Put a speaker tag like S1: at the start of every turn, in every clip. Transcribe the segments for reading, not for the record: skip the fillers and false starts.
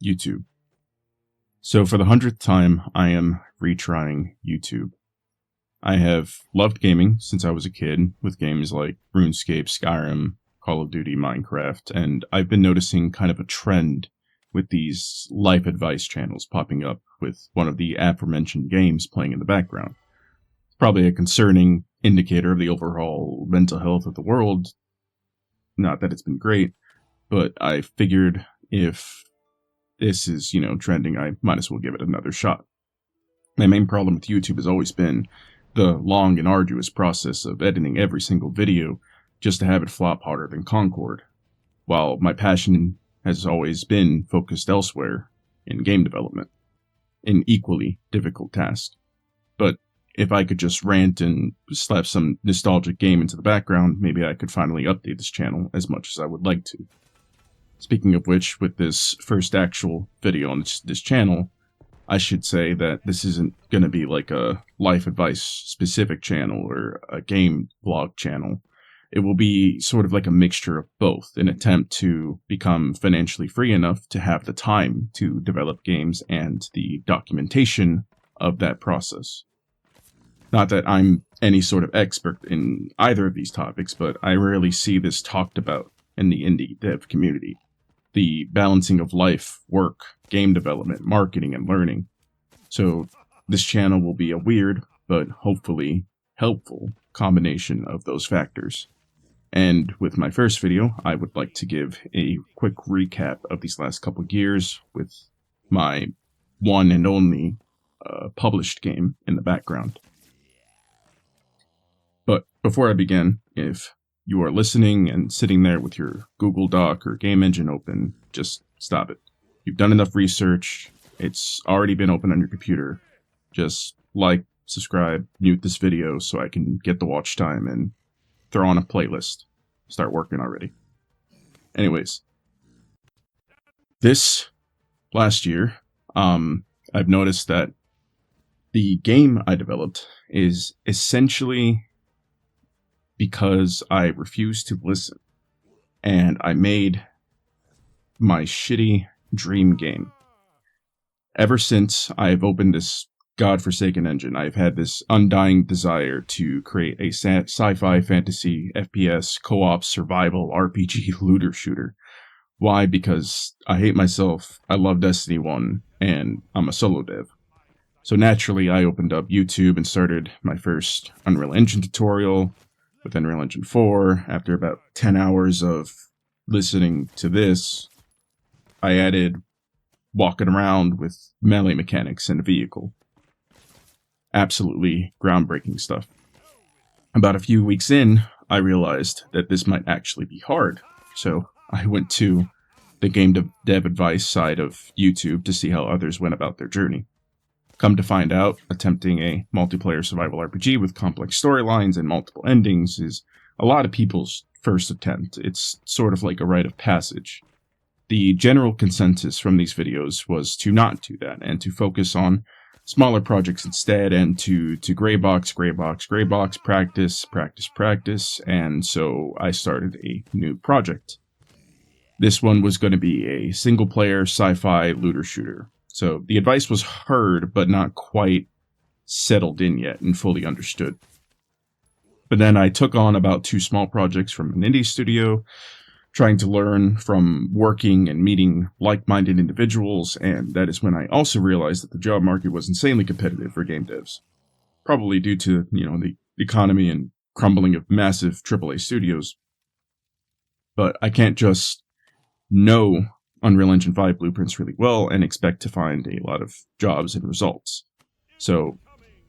S1: YouTube. So for the 100th time, I am retrying YouTube. I have loved gaming since I was a kid, with games like RuneScape, Skyrim, Call of Duty, Minecraft, and I've been noticing kind of a trend with these life advice channels popping up with one of the aforementioned games playing in the background. It's probably a concerning indicator of the overall mental health of the world. Not that it's been great, but I figured if this is, trending, I might as well give it another shot. My main problem with YouTube has always been the long and arduous process of editing every single video just to have it flop harder than Concord, while my passion has always been focused elsewhere in game development, an equally difficult task. But if I could just rant and slap some nostalgic game into the background, maybe I could finally update this channel as much as I would like to. Speaking of which, with this first actual video on this channel, I should say that this isn't going to be like a life advice specific channel or a game vlog channel. It will be sort of like a mixture of both, an attempt to become financially free enough to have the time to develop games and the documentation of that process. Not that I'm any sort of expert in either of these topics, but I rarely see this talked about in the indie dev community. The balancing of life, work, game development, marketing, and learning. So this channel will be a weird, but hopefully helpful combination of those factors. And with my first video, I would like to give a quick recap of these last couple years with my one and only published game in the background. But before I begin, if you are listening and sitting there with your Google Doc or game engine open, just stop it. You've done enough research. It's already been open on your computer. Just like, subscribe, mute this video so I can get the watch time and throw on a playlist. Start working already. Anyways, this last year, I've noticed that the game I developed is essentially because I refused to listen, and I made my shitty dream game. Ever since I've opened this godforsaken engine, I've had this undying desire to create a sci-fi, fantasy, FPS, co-op, survival, RPG, looter shooter. Why? Because I hate myself, I love Destiny 1, and I'm a solo dev. So naturally, I opened up YouTube and started my first Unreal Engine tutorial with Unreal Engine 4. After about 10 hours of listening to this, I added walking around with melee mechanics in a vehicle. Absolutely groundbreaking stuff. About a few weeks in, I realized that this might actually be hard. So I went to the game dev advice side of YouTube to see how others went about their journey. Come to find out, attempting a multiplayer survival RPG with complex storylines and multiple endings is a lot of people's first attempt. It's sort of like a rite of passage. The general consensus from these videos was to not do that and to focus on smaller projects instead, and to graybox, practice, and so I started a new project. This one was going to be a single-player sci-fi looter shooter. So the advice was heard, but not quite settled in yet and fully understood. But then I took on about 2 small projects from an indie studio, trying to learn from working and meeting like-minded individuals, and that is when I also realized that the job market was insanely competitive for game devs. Probably due to, the economy and crumbling of massive AAA studios. But I can't just know Unreal Engine 5 blueprints really well and expect to find a lot of jobs and results. So,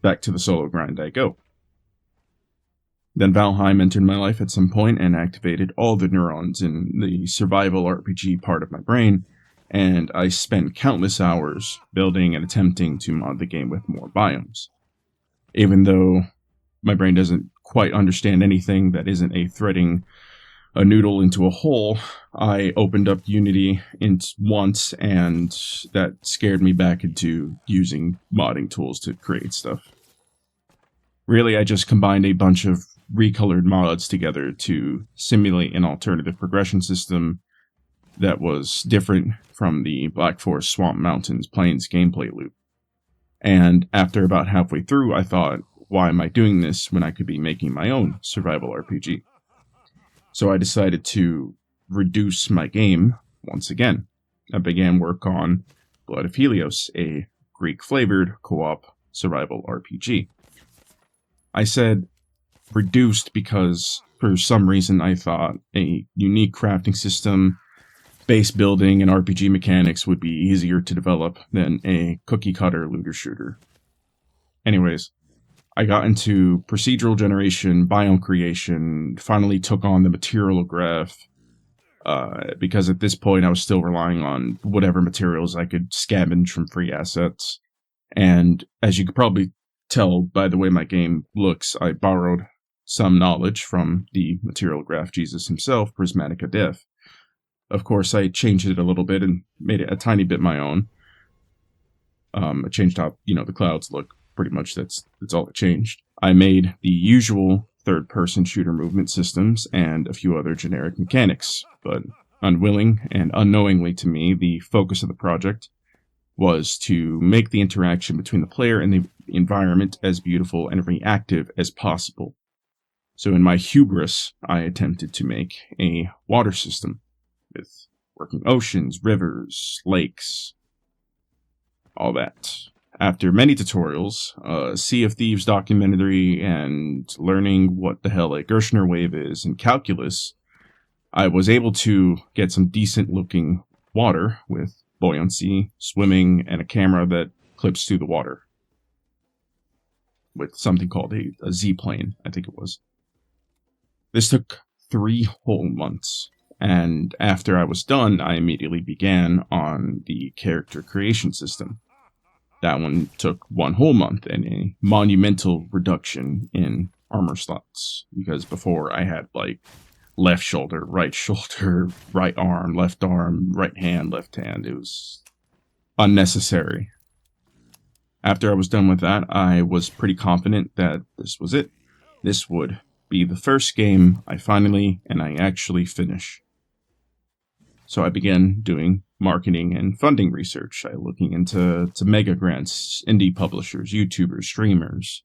S1: back to the solo grind I go. Then Valheim entered my life at some point and activated all the neurons in the survival RPG part of my brain, and I spent countless hours building and attempting to mod the game with more biomes. Even though my brain doesn't quite understand anything that isn't threading a noodle into a hole, I opened up Unity once, and that scared me back into using modding tools to create stuff. Really, I just combined a bunch of recolored mods together to simulate an alternative progression system that was different from the Black Forest Swamp Mountains Plains gameplay loop. And after about halfway through, I thought, why am I doing this when I could be making my own survival RPG? So I decided to reduce my game once again. I began work on Blood of Helios, a Greek-flavored co-op survival RPG. I said reduced because for some reason I thought a unique crafting system, base building, and RPG mechanics would be easier to develop than a cookie-cutter looter-shooter. Anyways, I got into procedural generation, biome creation, finally took on the material graph, because at this point I was still relying on whatever materials I could scavenge from free assets. And as you could probably tell by the way my game looks, I borrowed some knowledge from the material graph Jesus himself, Prismatica Dev. Of course, I changed it a little bit and made it a tiny bit my own. I changed how, the clouds look. Pretty much that's all that changed. I made the usual third-person shooter movement systems and a few other generic mechanics, but unwilling and unknowingly to me, the focus of the project was to make the interaction between the player and the environment as beautiful and reactive as possible. So in my hubris, I attempted to make a water system with working oceans, rivers, lakes, all that. After many tutorials, a Sea of Thieves documentary, and learning what the hell a Gershner wave is and calculus, I was able to get some decent-looking water with buoyancy, swimming, and a camera that clips through the water with something called a Z-plane, I think it was. This took 3 whole months, and after I was done, I immediately began on the character creation system. That one took 1 whole month and a monumental reduction in armor slots, because before I had left shoulder, right arm, right hand, left hand. It was unnecessary. After I was done with that, I was pretty confident that this was it. This would be the first game I actually finish. So I began doing marketing and funding research, looking into mega grants, indie publishers, YouTubers, streamers.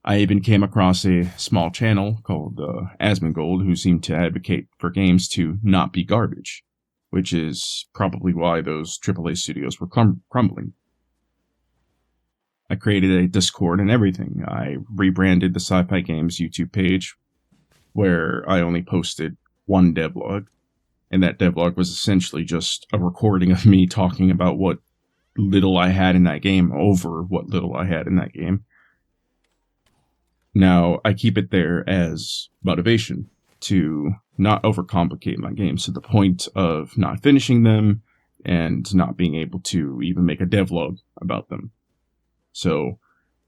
S1: I even came across a small channel called Asmongold, who seemed to advocate for games to not be garbage, which is probably why those AAA studios were crumbling. I created a Discord and everything. I rebranded the Sci-Fi Games YouTube page, where I only posted 1 devlog. And that devlog was essentially just a recording of me talking about what little I had in that game over what little I had in that game. Now, I keep it there as motivation to not overcomplicate my games to the point of not finishing them and not being able to even make a devlog about them. So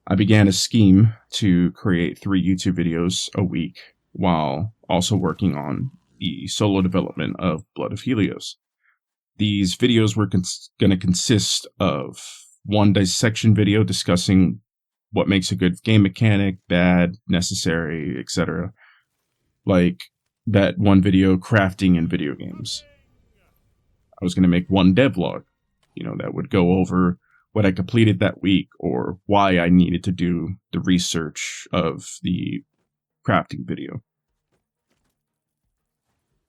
S1: I began a scheme to create 3 YouTube videos a week while also working on the solo development of Blood of Helios. These videos were going to consist of 1 dissection video discussing what makes a good game mechanic, bad, necessary, etc. Like that 1 video, crafting in video games. I was going to make 1 devlog, that would go over what I completed that week or why I needed to do the research of the crafting video.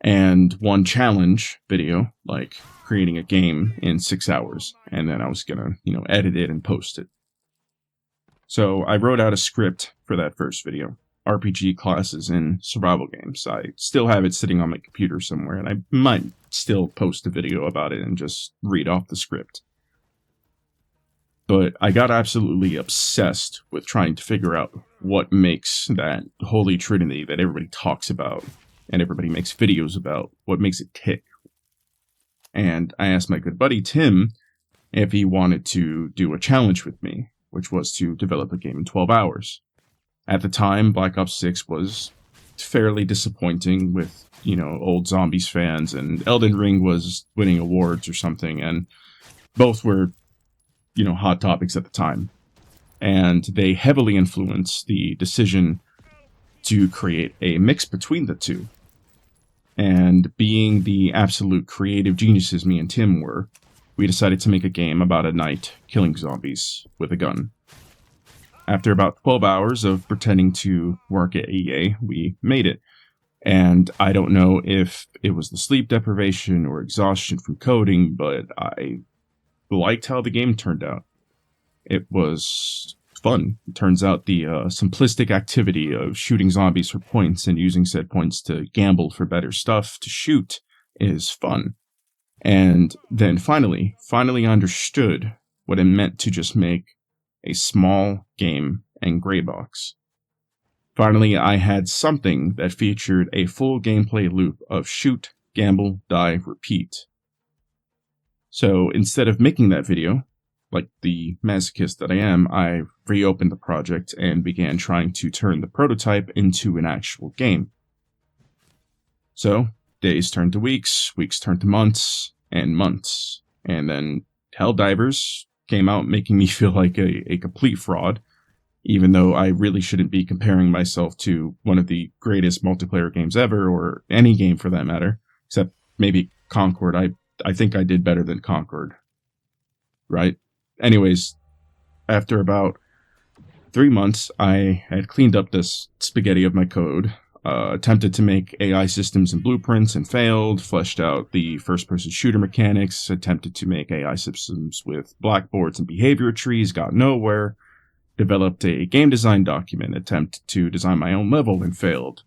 S1: And 1 challenge video, like creating a game in 6 hours. And then I was going to, edit it and post it. So I wrote out a script for that first video. RPG classes in survival games. I still have it sitting on my computer somewhere, and I might still post a video about it and just read off the script. But I got absolutely obsessed with trying to figure out what makes that holy trinity that everybody talks about and everybody makes videos about, what makes it tick. And I asked my good buddy Tim if he wanted to do a challenge with me, which was to develop a game in 12 hours. At the time, Black Ops 6 was fairly disappointing with, old Zombies fans, and Elden Ring was winning awards or something, and both were, hot topics at the time. And they heavily influenced the decision to create a mix between the two. And being the absolute creative geniuses me and Tim were, we decided to make a game about a knight killing zombies with a gun. After about 12 hours of pretending to work at EA, we made it. And I don't know if it was the sleep deprivation or exhaustion from coding, but I liked how the game turned out. It was fun. It turns out the simplistic activity of shooting zombies for points and using said points to gamble for better stuff to shoot is fun. And then finally understood what it meant to just make a small game and gray box. Finally, I had something that featured a full gameplay loop of shoot, gamble, die, repeat. So instead of making that video, like the masochist that I am, I reopened the project and began trying to turn the prototype into an actual game. So days turned to weeks, weeks turned to months, and months. And then Helldivers came out making me feel like a complete fraud, even though I really shouldn't be comparing myself to one of the greatest multiplayer games ever, or any game for that matter, except maybe Concord. I think I did better than Concord. Right? Anyways, after about 3 months, I had cleaned up this spaghetti of my code, attempted to make AI systems and blueprints and failed, fleshed out the first-person shooter mechanics, attempted to make AI systems with blackboards and behavior trees, got nowhere, developed a game design document, attempted to design my own level and failed,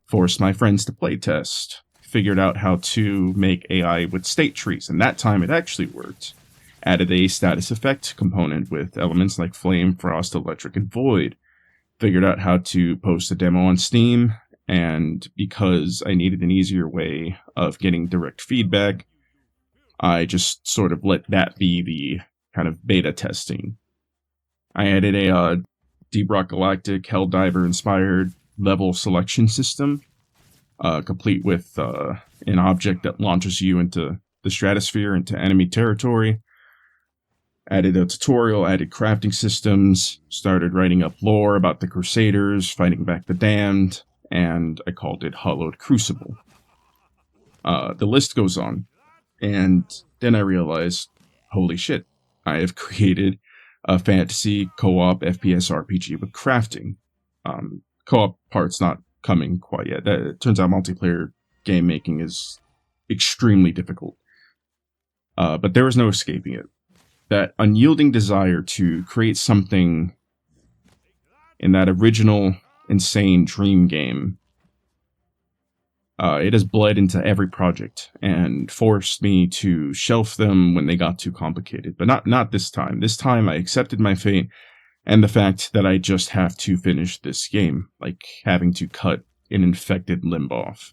S1: forced my friends to playtest, figured out how to make AI with state trees, and that time it actually worked. Added a status effect component with elements like flame, frost, electric, and void. Figured out how to post a demo on Steam, and because I needed an easier way of getting direct feedback, I just sort of let that be the kind of beta testing. I added a Deep Rock Galactic Helldiver inspired level selection system, complete with an object that launches you into the stratosphere, into enemy territory. Added a tutorial, added crafting systems, started writing up lore about the Crusaders, fighting back the damned, and I called it Hallowed Crucible. The list goes on, and then I realized, holy shit, I have created a fantasy co-op FPS RPG with crafting. Co-op part's not coming quite yet. It turns out multiplayer game making is extremely difficult. But there was no escaping it. That unyielding desire to create something in that original, insane dream game, it has bled into every project and forced me to shelf them when they got too complicated. But not this time. This time I accepted my fate and the fact that I just have to finish this game, like having to cut an infected limb off.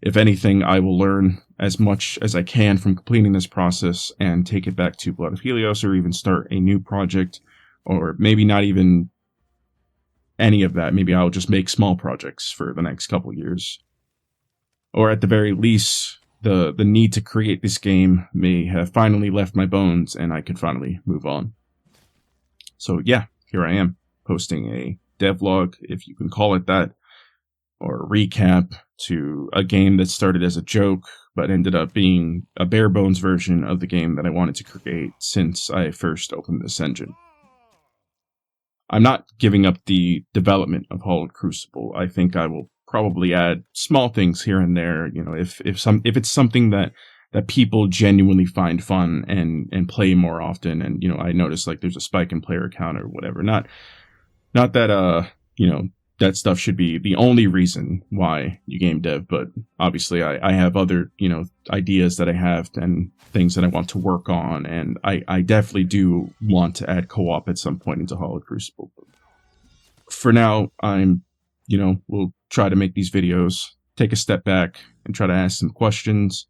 S1: If anything, I will learn as much as I can from completing this process and take it back to Blood of Helios, or even start a new project, or maybe not even any of that. Maybe I'll just make small projects for the next couple years. Or at the very least, the need to create this game may have finally left my bones and I could finally move on. So yeah, here I am, posting a devlog, if you can call it that, or a recap to a game that started as a joke, but ended up being a bare bones version of the game that I wanted to create since I first opened this engine. I'm not giving up the development of Hallowed Crucible. I think I will probably add small things here and there, you know, if it's something that people genuinely find fun and play more often, and, you know, I notice like there's a spike in player count or whatever. Not that you know, that stuff should be the only reason why you game dev, but obviously I have other, you know, ideas that I have and things that I want to work on, and I definitely do want to add co-op at some point into Hallowed Crucible. For now, we'll try to make these videos, take a step back, and try to ask some questions.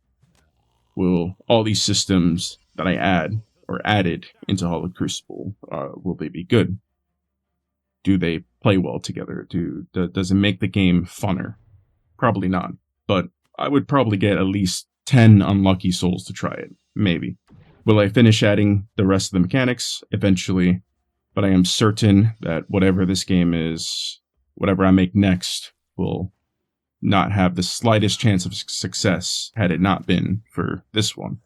S1: Will all these systems that I added into Hallowed Crucible, will they be good? Do they play well together? Does it make the game funner? Probably not, but I would probably get at least 10 unlucky souls to try it, maybe. Will I finish adding the rest of the mechanics? Eventually, but I am certain that whatever this game is, whatever I make next, will not have the slightest chance of success had it not been for this one.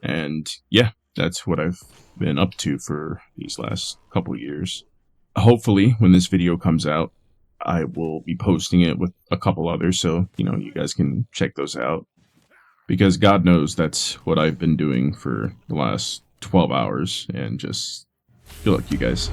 S1: And yeah, that's what I've been up to for these last couple years. Hopefully, when this video comes out, I will be posting it with a couple others, so, you guys can check those out. Because God knows that's what I've been doing for the last 12 hours, and just good luck, you guys.